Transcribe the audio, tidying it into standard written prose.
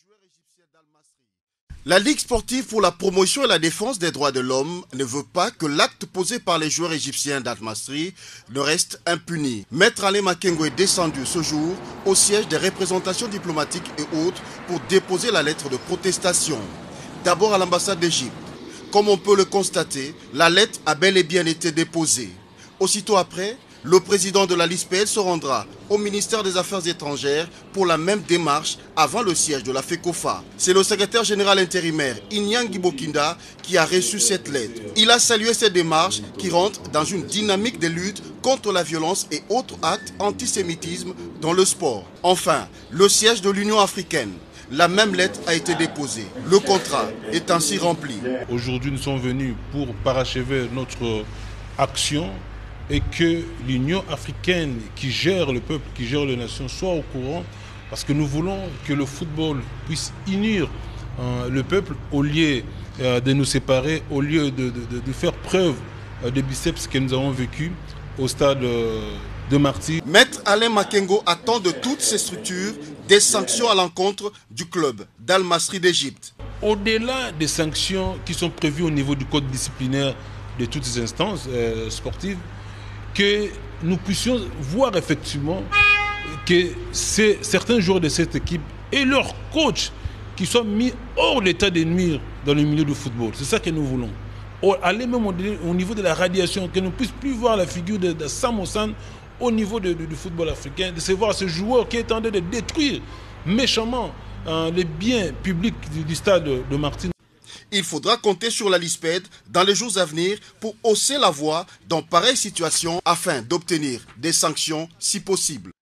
joueurs égyptiens d'Al-Masri. La Ligue sportive pour la promotion et la défense des droits de l'homme ne veut pas que l'acte posé par les joueurs égyptiens d'Al-Masri ne reste impuni. Maître Alain Makengo est descendu ce jour au siège des représentations diplomatiques et autres pour déposer la lettre de protestation. D'abord à l'ambassade d'Égypte. Comme on peut le constater, la lettre a bel et bien été déposée. Aussitôt après, le président de la LISPED se rendra au ministère des Affaires étrangères pour la même démarche avant le siège de la FECOFA. C'est le secrétaire général intérimaire Inyangi Bokinda qui a reçu cette lettre. Il a salué cette démarche qui rentre dans une dynamique de lutte contre la violence et autres actes antisémitisme dans le sport. Enfin, le siège de l'Union africaine. La même lettre a été déposée. Le contrat est ainsi rempli. Aujourd'hui, nous sommes venus pour parachever notre action et que l'Union africaine qui gère le peuple, qui gère les nations, soit au courant, parce que nous voulons que le football puisse unir le peuple au lieu de nous séparer, au lieu de faire preuve des biceps que nous avons vécu au stade de Martyrs. Maître Alain Makengo attend de toutes ces structures des sanctions à l'encontre du club d'Al-Masri d'Égypte. Au-delà des sanctions qui sont prévues au niveau du code disciplinaire de toutes ces instances sportives, que nous puissions voir effectivement que certains joueurs de cette équipe et leurs coachs qui soient mis hors l'état de nuire dans le milieu du football. C'est ça que nous voulons. Aller même au niveau de la radiation, que nous ne puissions plus voir la figure de Sam Ossan au niveau du football africain, de se voir ce joueur qui est en train de détruire méchamment les biens publics du stade de Martyrs. Il faudra compter sur la LISPED dans les jours à venir pour hausser la voix dans pareille situation afin d'obtenir des sanctions si possible.